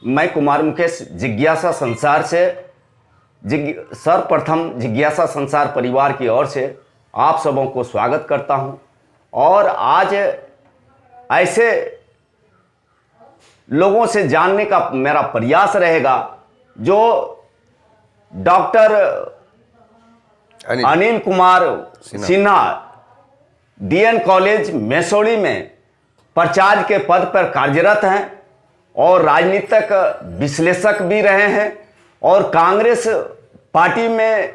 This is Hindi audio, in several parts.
मैं कुमार मुकेश जिज्ञासा संसार से सर्वप्रथम जिज्ञासा संसार परिवार की ओर से आप सबों को स्वागत करता हूं। और आज ऐसे लोगों से जानने का मेरा प्रयास रहेगा जो doctor Anil Kumar Sinha DN college Masaurhi में प्राचार्य के पद पर कार्यरत हैं और राजनीतिक विश्लेषक भी रहे हैं और कांग्रेस पार्टी में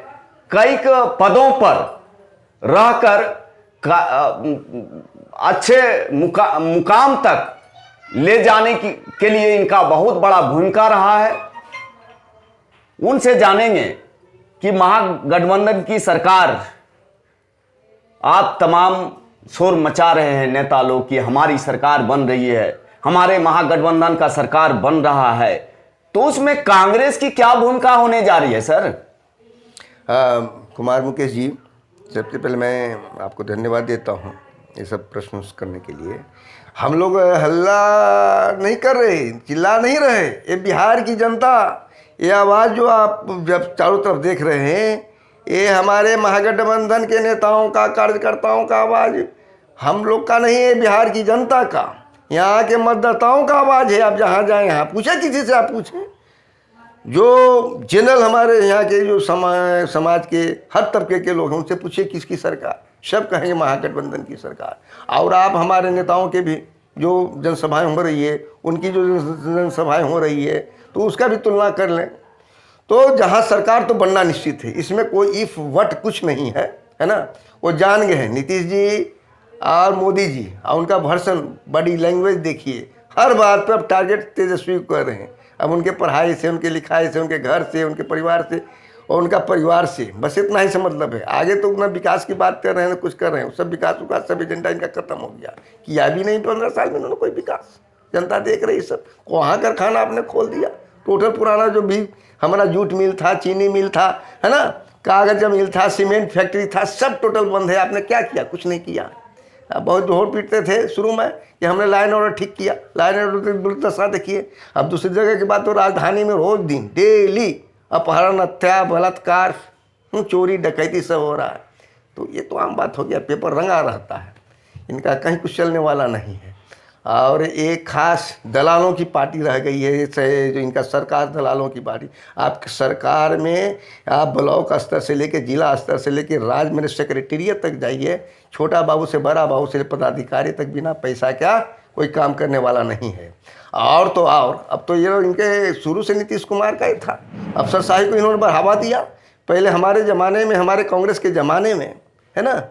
कई पदों पर रहकर अच्छे मुकाम तक ले जाने के लिए इनका बहुत बड़ा भूमिका रहा है। उनसे जानेंगे कि महागठबंधन की सरकार, आप तमाम शोर मचा रहे हैं नेता लोग कि हमारी सरकार बन रही है, हमारे महागठबंधन का सरकार बन रहा है, तो उसमें कांग्रेस की क्या भूमिका होने जा रही है सर? कुमार मुकेश जी, सबसे पहले मैं आपको धन्यवाद देता हूं ये सब प्रश्न करने के लिए। हम लोग हल्ला नहीं कर रहे, चिल्ला नहीं रहे। ये बिहार की जनता, ये आवाज़ जो आप जब चारों तरफ देख रहे हैं, ये हमारे महागठबंधन के नेताओं का, कार्यकर्ताओं का आवाज़ हम लोग का नहीं है, बिहार की जनता का, यहाँ के मतदाताओं का आवाज़ है। आप जहाँ जाएँ, यहाँ पूछे, किसी से आप पूछें, जो जनरल हमारे यहाँ के जो समाज के हर तबके के लोग हैं, उनसे पूछिए किसकी सरकार, सब कहेंगे महागठबंधन की सरकार। और आप हमारे नेताओं के भी जो जनसभाएं हो रही है, उनकी जो जनसभाएं हो रही है, तो उसका भी तुलना कर लें, तो जहाँ सरकार तो बनना निश्चित है, इसमें कोई इफ वट कुछ नहीं है, है ना। वो जान गए हैं नीतीश जी और मोदी जी, और उनका भाषण, बॉडी लैंग्वेज देखिए, हर बात पर टारगेट तेजस्वी कर रहे हैं। अब उनके पढ़ाई से, उनके लिखाई से, उनके घर से, उनके परिवार से और उनका परिवार से, बस इतना ही से मतलब है। आगे तो उतना विकास की बात कर रहे हैं, ना कुछ कर रहे हैं, सब विकास सब एजेंडा इनका खत्म हो गया, किया भी नहीं 15 साल में उन्होंने कोई विकास। जनता देख रही सब, वहाँ कारखाना आपने खोल दिया, टोटल पुराना जो भी हमारा जूट मिल था, चीनी मिल था, है ना, कागज मिल था, सीमेंट फैक्ट्री था, सब टोटल बंद है। आपने क्या किया? कुछ नहीं किया। बहुत ढोल पीटते थे शुरू में कि हमने लाइन ऑर्डर ठीक किया, लाइन ऑर्डर की दुर्दशा देखिए। अब दूसरी जगह की बात तो राजधानी में रोज दिन डेली अपहरण, हत्या, बलात्कार, चोरी, डकैती सब हो रहा है। तो ये तो आम बात हो गया, पेपर रंगा रहता है, इनका कहीं कुछ चलने वाला नहीं है। और एक खास दलालों की पार्टी रह गई है, जो इनका सरकार दलालों की पार्टी। आपकी सरकार में आप ब्लॉक स्तर से लेकर जिला स्तर से लेकर राज्य में सेक्रेटेरिएट तक जाइए, छोटा बाबू से बड़ा बाबू से पदाधिकारी तक बिना पैसा क्या कोई काम करने वाला नहीं है। और तो और अब तो ये इनके शुरू से नीतीश कुमार का ही था, अफसरशाही को इन्होंने बढ़ावा दिया। पहले हमारे ज़माने में, हमारे कांग्रेस के ज़माने में, है ना,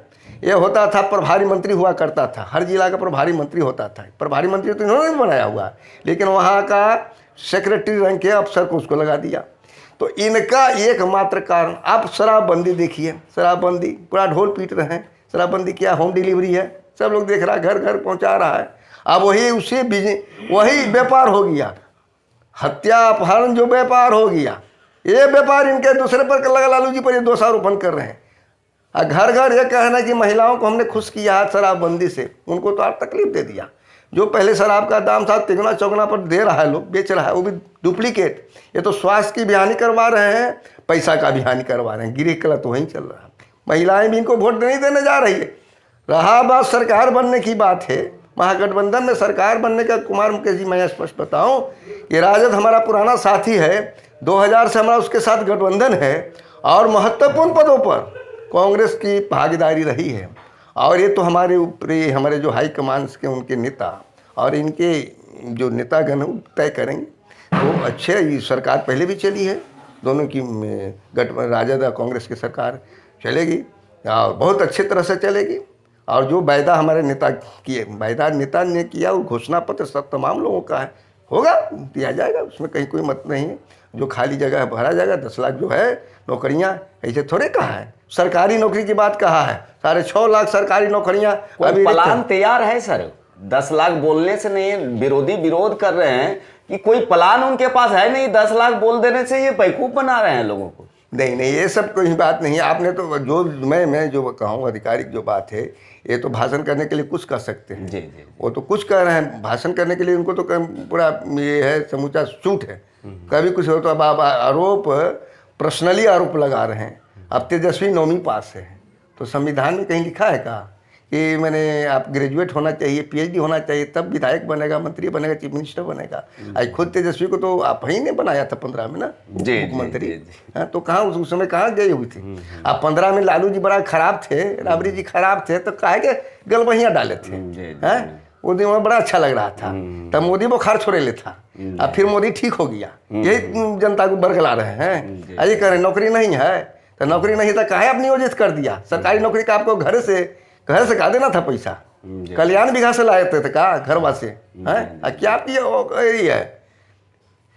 ये होता था प्रभारी मंत्री हुआ करता था, हर जिला का प्रभारी मंत्री होता था। प्रभारी मंत्री तो इन्होंने बनाया हुआ, लेकिन वहाँ का सेक्रेटरी रैंक के अफसर को उसको लगा दिया। तो इनका एकमात्र कारण, आप शराबबंदी देखिए, शराबबंदी पूरा ढोल पीट रहे हैं। शराबबंदी क्या, होम डिलीवरी है, सब लोग देख रहा है, घर घर पहुँचा रहा है। अब वही व्यापार हो गया, हत्या अपहरण जो व्यापार हो गया, ये व्यापार इनके दूसरे पर लगा। लालू जी पर ये दोषारोपण कर रहे हैं। घर घर ये कहना कि महिलाओं को हमने खुश किया है शराबबंदी से, उनको तो आप तकलीफ दे दिया। जो पहले शराब का दाम था तिगुना चौगुना पर दे रहा है, लोग बेच रहा है, वो भी डुप्लीकेट। ये तो स्वास्थ्य की भी हानि करवा रहे हैं, पैसा का भी हानि करवा रहे हैं। गिरी कला तो वहीं चल रहा है। महिलाएं भी इनको वोट नहीं देने जा रही है। रहा बात सरकार बनने की बात है, महागठबंधन में सरकार बनने का, कुमार मुकेश जी मैं स्पष्ट बताऊं कि राजद हमारा पुराना साथी है, 2000 से हमारा उसके साथ गठबंधन है और महत्वपूर्ण पदों पर कांग्रेस की भागीदारी रही है। और ये तो हमारे ऊपरी, हमारे जो हाई कमान के उनके नेता और इनके जो नेतागण तय करेंगे। तो अच्छे, ये सरकार पहले भी चली है, दोनों की राजद और कांग्रेस की सरकार चलेगी और बहुत अच्छी तरह से चलेगी। और जो वायदा हमारे नेता किए, वायदा नेता ने किया, वो घोषणा पत्र सब तमाम लोगों का है, होगा, दिया जाएगा, उसमें कहीं कोई मत नहीं है। जो खाली जगह है भरा जाएगा। 10 लाख जो है नौकरियां, ऐसे थोड़े कहा है, सरकारी नौकरी की बात कहा है, 6.5 लाख सरकारी नौकरियां। अभी प्लान तैयार है सर, 10 लाख बोलने से नहीं, विरोधी विरोध कर रहे हैं कि कोई प्लान उनके पास है नहीं, 10 लाख बोल देने से ये बेवकूफ बना रहे हैं लोगों को। नहीं नहीं, ये सब कोई बात नहीं है। आपने तो जो मैं जो कहूँ आधिकारिक जो बात है, ये तो भाषण करने के लिए कुछ कर सकते हैं। जी जी। वो तो कुछ कर रहे हैं, भाषण करने के लिए उनको तो पूरा ये है, समूचा छूट है। कभी कुछ हो तो अब आप आरोप पर्सनली आरोप लगा रहे हैं। अब तेजस्वी 9वीं पास है, तो संविधान में कहीं लिखा है कहा कि मैंने आप ग्रेजुएट होना चाहिए, PhD होना चाहिए, तब विधायक बनेगा, मंत्री बनेगा, चीफ मिनिस्टर बनेगा। आज खुद तेजस्वी को तो आप ही ने बनाया था 15 में ना मुख्यमंत्री। हाँ, तो कहाँ उस समय कहाँ गए हुई थी आप? 15 में लालू जी बड़ा खराब थे, राबड़ी जी खराब थे, तो काहे के गलबहियाँ डाले थे? हैं, वो दिन में बड़ा अच्छा लग रहा था, तब मोदी बुखार छोड़े ले था। अब फिर मोदी ठीक हो गया, यही जनता को बरगला रहे हैं। अरे कह रहे नौकरी नहीं है, तो नौकरी नहीं था काहे आप नियोजित कर दिया? सरकारी नौकरी का आपको घर से कहा देना था पैसा, कल्याण बिघा से लाए थे कहा घरवा से हैं? क्या आपकी यही है?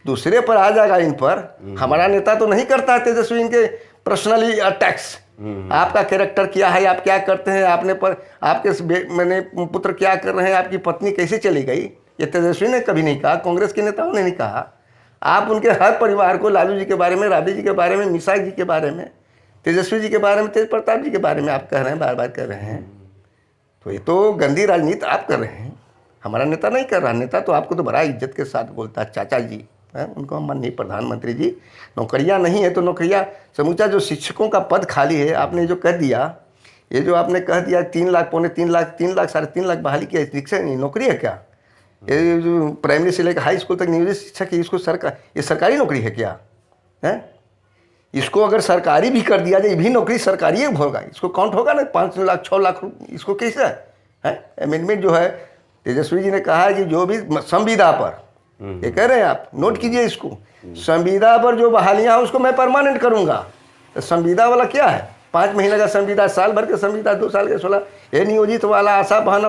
दूसरे पर आ जाएगा इन पर। हमारा नेता तो नहीं करता है तेजस्वी इनके पर्सनली अटैक्स। आपका कैरेक्टर क्या है, आप क्या करते हैं, आपने पर आपके मैंने पुत्र क्या कर रहे हैं, आपकी पत्नी कैसे चली गई, ये तेजस्वी ने कभी नहीं कहा, कांग्रेस के नेताओं ने नहीं कहा। आप उनके हर परिवार को, लालू जी के बारे में, राबड़ी जी के बारे में, मिसाक जी के बारे में, तेजस्वी जी के बारे में, तेज प्रताप जी के बारे में आप कह रहे हैं, बार बार कह रहे हैं। तो ये तो गंदी राजनीति आप कर रहे हैं, हमारा नेता नहीं कर रहा। नेता तो आपको तो बड़ा इज्जत के साथ बोलता है, चाचा जी है, उनको हम माननीय प्रधानमंत्री जी। नौकरियां नहीं है तो नौकरियां, समूचा जो शिक्षकों का पद खाली है, आपने जो कह दिया, ये जो आपने कह दिया 3 लाख, पौने 3 लाख, 3 लाख, 3.5 लाख बहाली किया, शिक्षक नहीं नौकरी है क्या? ये जो प्राइमरी से लेकर हाई स्कूल तक नियोजित शिक्षक है, इसको ये सरकारी नौकरी है क्या? है, इसको अगर सरकारी भी कर दिया जाए, ये भी नौकरी सरकारी ही होगा, इसको काउंट होगा ना 5 लाख 6 लाख, इसको कैसे है? अमेंडमेंट जो है तेजस्वी जी ने कहा है कि जो भी संविदा पर, ये कह रहे हैं आप, नोट कीजिए इसको, संविदा पर जो बहालियां हैं उसको मैं परमानेंट करूंगा। तो संविदा वाला क्या है? 5 महीने का संविदा, साल भर का संविदा, 2 साल के 16, ये नियोजित वाला, आशा बहाना,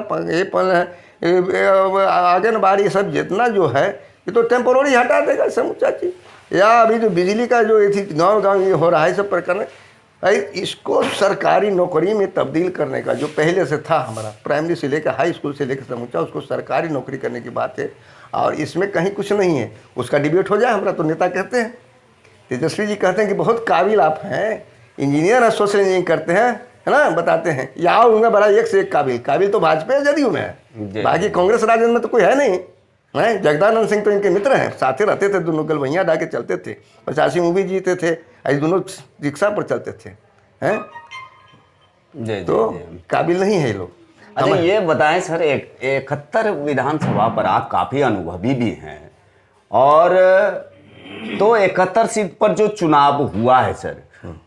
आंगनबाड़ी, ये सब जितना जो है ये तो टेम्पोररी हटा देगा समूचा चीज। या अभी जो बिजली का जो ये थी गाँव ये हो रहा है सब प्रकरण, इसको सरकारी नौकरी में तब्दील करने का जो पहले से था हमारा, प्राइमरी से लेकर हाई स्कूल से लेकर समूचा, उसको सरकारी नौकरी करने की बात है। और इसमें कहीं कुछ नहीं है, उसका डिबेट हो जाए। हमारा तो नेता कहते हैं, तेजस्वी जी कहते हैं कि बहुत काबिल आप हैं, इंजीनियर हैं, सोशल इंजीनियरिंग करते हैं, है ना, बताते हैं। या होंगे बड़ा एक से एक काबिल तो भाजपा जदयू में है, बाकी कांग्रेस राजद में तो कोई है नहीं है। जगदानंद सिंह तो इनके मित्र हैं, साथ ही रहते थे, दोनों गलवैया डाके चलते थे, 85 मूवी जीते थे, आज दोनों रिक्शा पर चलते थे हैं। तो काबिल नहीं है ये लोग। अच्छा ये बताएं सर, 71 विधानसभा पर आप काफ़ी अनुभवी भी हैं, और तो 71 सीट पर जो चुनाव हुआ है सर,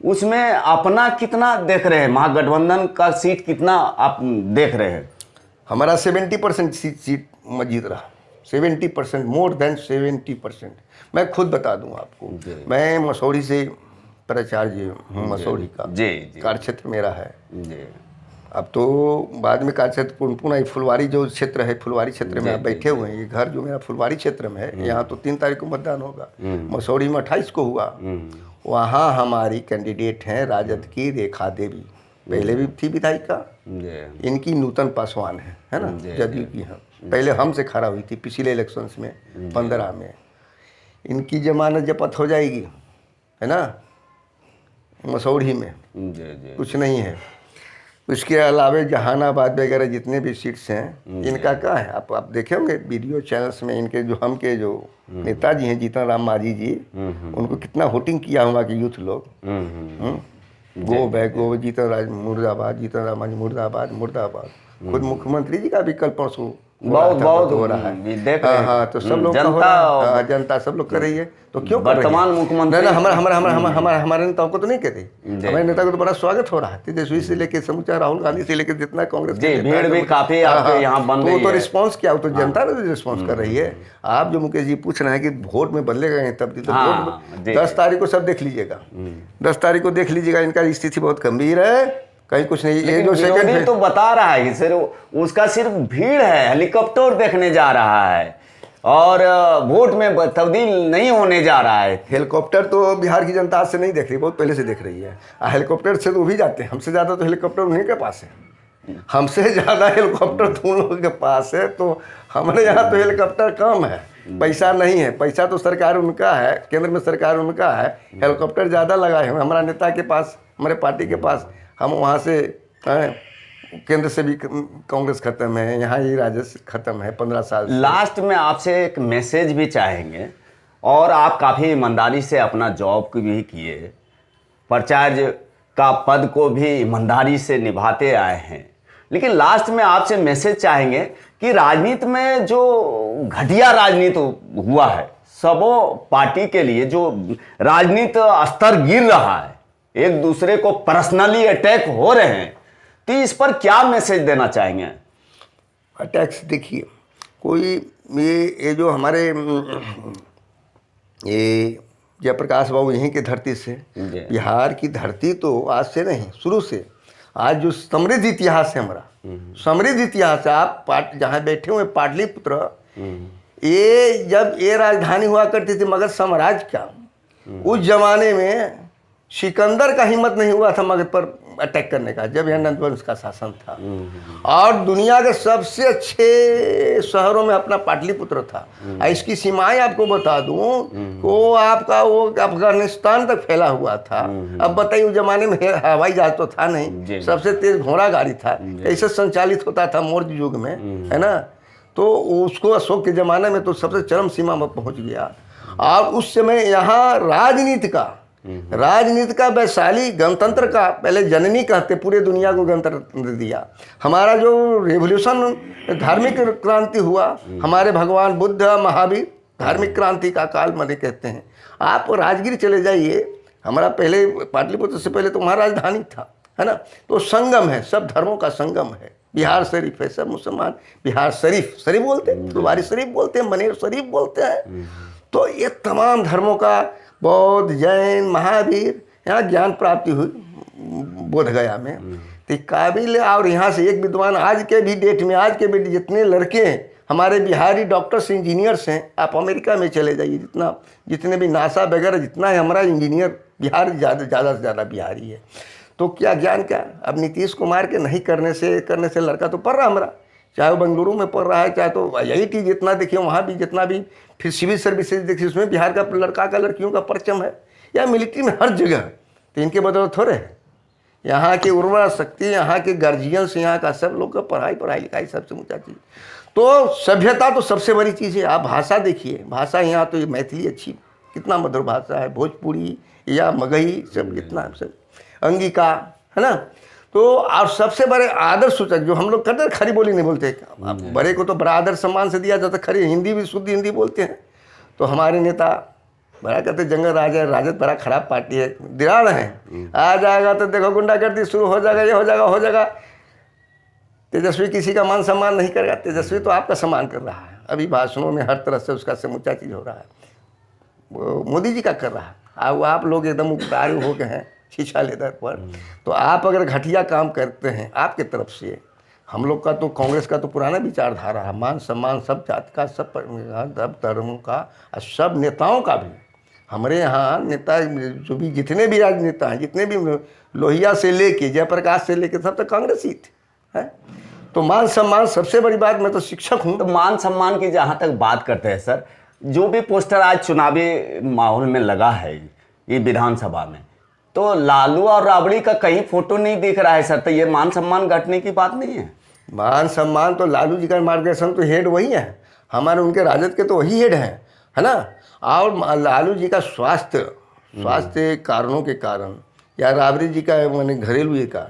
उसमें अपना कितना देख रहे हैं, महागठबंधन का सीट कितना आप देख रहे हैं? हमारा 70% सीट जीत रहा, 70%, मोर देन 70%। मैं खुद बता दूं आपको, मैं मसौड़ी से प्राचार्य हूँ, मसौड़ी का कार्य क्षेत्र मेरा है। अब तो बाद में कार्य क्षेत्र पुनः फुलवारी जो क्षेत्र है, फुलवारी क्षेत्र में आप बैठे हुए हैं, ये घर जो मेरा फुलवारी क्षेत्र में है, यहाँ तो 3 तारीख को मतदान होगा, मसौड़ी में 28 को हुआ। वहाँ हमारी कैंडिडेट हैं राजद की रेखा देवी, पहले भी थी विधायिका, इनकी नूतन पासवान है ना, जदयू की है, पहले हमसे खड़ा हुई थी पिछले इलेक्शंस में 15 में। इनकी जमानत जब्त हो जाएगी, है ना, मसौड़ी में कुछ नहीं है। उसके अलावा जहानाबाद वगैरह जितने भी सीट्स हैं, इनका क्या है, आप देखे होंगे वीडियो चैनल्स में, इनके जो हम के जो नेताजी हैं, जीतन राम मांझी जी, उनको कितना वोटिंग किया होगा कि यूथ लोग, गो बैक गो, जीतन राज मुर्दाबाद, जीतन राम मांझी मुर्दाबाद मुर्दाबाद। खुद मुख्यमंत्री जी का भी कल परसों बहुत हो रहा है, देख रहे हैं। हाँ, तो सब लोग जनता सब लोग कर रही है, तो क्यों वर्तमान मुख्यमंत्री हमारे नेताओं को तो नहीं कहते, हमारे नेता को तो बड़ा स्वागत हो रहा है, तेजस्वी से लेके समूचा राहुल गांधी से लेके जितना कांग्रेस भीड़ भी काफी यहाँ बन रही है। तो रिस्पॉन्स क्या हो, तो जनता ने रिस्पॉन्स कर रही है। आप जो मुकेश जी पूछ रहे हैं कि वोट में बदलेगा तब्दील, तो वोट 10 तारीख को सब देख लीजिएगा, 10 तारीख को देख लीजिएगा। इनका स्थिति बहुत गंभीर है, कहीं कुछ नहीं। ये जो सेकंड तो बता रहा है कि सिर्फ उसका सिर्फ भीड़ है, हेलीकॉप्टर देखने जा रहा है और वोट में तब्दील नहीं होने जा रहा है। हेलीकॉप्टर तो बिहार की जनता आज से नहीं देख रही, बहुत पहले से देख रही है। हेलीकॉप्टर से तो वो भी जाते हैं, हमसे ज़्यादा तो हेलीकॉप्टर उन्हीं के पास है, हमसे ज़्यादा हेलीकॉप्टर तो उन लोगों के पास है। तो हमारे यहाँ तो हेलीकॉप्टर कम है, पैसा नहीं है, पैसा तो सरकार उनका है, केंद्र में सरकार उनका है, हेलीकॉप्टर ज़्यादा लगाए हैं हमारा नेता के पास, हमारे पार्टी के पास, हम वहाँ से केंद्र से भी कांग्रेस खत्म है, यहाँ ही राजस्व खत्म है 15 साल से। लास्ट में आपसे एक मैसेज भी चाहेंगे, और आप काफ़ी ईमानदारी से अपना जॉब भी किए, प्रचार्य का पद को भी ईमानदारी से निभाते आए हैं, लेकिन लास्ट में आपसे मैसेज चाहेंगे कि राजनीति में जो घटिया राजनीति हुआ है, सबों पार्टी के लिए जो राजनीति स्तर गिर रहा है, एक दूसरे को पर्सनली अटैक हो रहे हैं, तो इस पर क्या मैसेज देना चाहेंगे? अटैक्स देखिए, कोई ये जो हमारे ये जयप्रकाश बाबू यहीं की धरती से, बिहार की धरती तो आज से नहीं, शुरू से, आज जो समृद्ध इतिहास है हमारा, समृद्ध इतिहास है। आप जहाँ बैठे हुए पाटलिपुत्र, ये जब ये राजधानी हुआ करती थी मगध साम्राज्य का, उस जमाने में सिकंदर का हिम्मत नहीं हुआ था मगध पर अटैक करने का, जब यहाँ नंदवंश का शासन था। और दुनिया के सबसे अच्छे शहरों में अपना पाटलिपुत्र था। इसकी सीमाएं आपको बता दूं, वो आपका वो अफगानिस्तान तक फैला हुआ था। अब बताइए, उस जमाने में हवाई जहाज तो था नहीं, सबसे तेज घोड़ा गाड़ी था, कैसे संचालित होता था मौर्य युग में, है ना। तो उसको अशोक के ज़माने में तो सबसे चरम सीमा में पहुँच गया। और उस समय यहाँ राजनीति का वैशाली गणतंत्र का पहले जननी कहते, पूरे दुनिया को गणतंत्र दिया। हमारा जो रेवोल्यूशन धार्मिक क्रांति हुआ, हमारे भगवान बुद्ध महावीर धार्मिक क्रांति का काल मने कहते हैं। आप राजगीर चले जाइए, हमारा पहले पाटलिपुत्र से पहले तो वहाँ राजधानी था, है ना। तो संगम है, सब धर्मों का संगम है। बिहार शरीफ है, सब मुसलमान बिहार शरीफ बोलते हैं, फुलवारी शरीफ बोलते हैं, मनेर शरीफ बोलते हैं। तो ये तमाम धर्मों का, बौद्ध, जैन, महावीर, यहाँ ज्ञान प्राप्ति हुई बोध गया में। तो काबिल, और यहाँ से एक विद्वान आज के भी डेट में, आज के भी जितने लड़के हमारे बिहारी डॉक्टर्स इंजीनियर्स हैं, आप अमेरिका में चले जाइए, जितने भी नासा वगैरह जितना है हमारा इंजीनियर, बिहार ज़्यादा से ज़्यादा बिहारी है। तो क्या ज्ञान क्या, अब नीतीश कुमार के नहीं करने से लड़का तो पढ़ रहा हमारा, चाहे वो बेंगलुरु में पढ़ रहा है, चाहे तो IIT जितना देखिए वहाँ भी, जितना भी फिर सिविल सर्विसेज देखिए, उसमें बिहार का लड़का का लड़कियों का परचम है, या मिलिट्री में हर जगह। तो इनके बदौलत थोड़े है, यहाँ की उर्वरा शक्ति, यहाँ के गार्जियंस, यहाँ का सब लोग का पढ़ाई लिखाई सबसे ऊँचा चीज़। तो सभ्यता तो सबसे बड़ी चीज़ है। आप भाषा देखिए, भाषा यहाँ तो ये मैथिली अच्छी, कितना मधुर भाषा है, भोजपुरी या मगही सब कितना, सब अंगिका, है ना। तो और सबसे बड़े आदर सूचक जो हम लोग करते हैं, खरी बोली नहीं बोलते, बड़े को तो बड़ा आदर सम्मान से दिया जाता, खरी हिंदी भी शुद्ध हिंदी बोलते हैं। तो हमारे नेता बड़ा कहते जंगल राज है, राजद बड़ा खराब पार्टी है, दिराड़ है, आ जाएगा तो देखो गुंडागर्दी शुरू हो जाएगा, ये हो जाएगा। तेजस्वी किसी का मान सम्मान नहीं करेगा, तेजस्वी तो आपका सम्मान कर रहा है, अभी भाषणों में हर तरह से उसका समूचा चीज़ हो रहा है, वो मोदी जी का कर रहा है। अब आप लोग एकदम उतारू हो गए हैं छीछा लेदर पर। तो आप अगर घटिया काम करते हैं आपके तरफ से, हम लोग का तो कांग्रेस का तो पुराना विचारधारा है, मान सम्मान सब जाति का, सब धर्मों का, और सब नेताओं का भी। हमारे यहाँ नेता जो भी जितने भी राजनेता हैं, जितने भी लोहिया से लेके जयप्रकाश से लेके सब तो कांग्रेस ही थे, है। तो मान सम्मान सबसे बड़ी बात, मैं तो शिक्षक हूँ। तो मान सम्मान की जहाँ तक बात करते हैं सर, जो भी पोस्टर आज चुनावी माहौल में लगा है ये विधानसभा में, तो लालू और राबड़ी का कहीं फोटो नहीं दिख रहा है सर, तो ये मान सम्मान घटने की बात नहीं है? मान सम्मान तो लालू जी का मार्गदर्शन तो हेड वही है, हमारे उनके राजद के तो वही हेड हैं, है ना। और लालू जी का स्वास्थ्य कारणों के कारण, या राबड़ी जी का मैंने घरेलू ये का,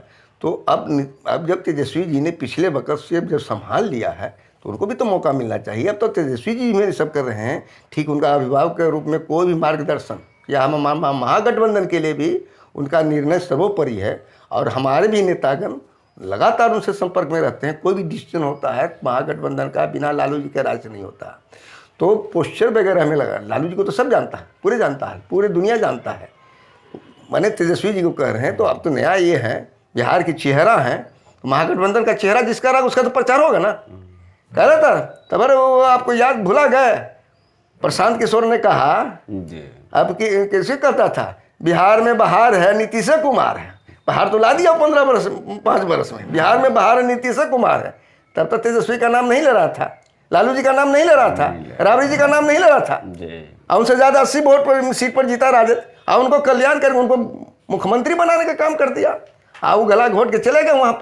तो अब जब तेजस्वी जी ने पिछले वक्त से जब संभाल लिया है तो उनको भी तो मौका मिलना चाहिए। अब तो तेजस्वी जी में सब कर रहे हैं, ठीक उनका अभिभावक के रूप में कोई भी मार्गदर्शन, या हम महागठबंधन के लिए भी उनका निर्णय सर्वोपरि है। और हमारे भी नेतागण लगातार उनसे संपर्क में रहते हैं, कोई भी डिसीजन होता है महागठबंधन का बिना लालू जी के राज नहीं होता। तो पोस्टर वगैरह हमें लगा, लालू जी को तो सब जानता है, पूरे दुनिया जानता है, मैंने तेजस्वी जी को कह रहे हैं। तो अब तो नया ये है, बिहार की चेहरा है, महागठबंधन का चेहरा जिसका रहा उसका तो प्रचार होगा ना। कह रहा था तब वो आपको याद भुला गए, प्रशांत किशोर ने कहा अब कैसे कहता था, बिहार में बहार है नीतीश कुमार है, बहार तो ला दिया 5 बरस में, बिहार में बहार है नीतीश कुमार है। तब तक तेजस्वी का नाम नहीं ले रहा था, लालू जी का नाम नहीं ले रहा था, राबड़ी जी का नाम नहीं ले रहा था, और उनसे ज़्यादा 80 वोट पर सीट पर जीता राजद, और उनको कल्याण करके उनको मुख्यमंत्री बनाने का काम कर दिया। वो गला घोट के चले गए वहाँ।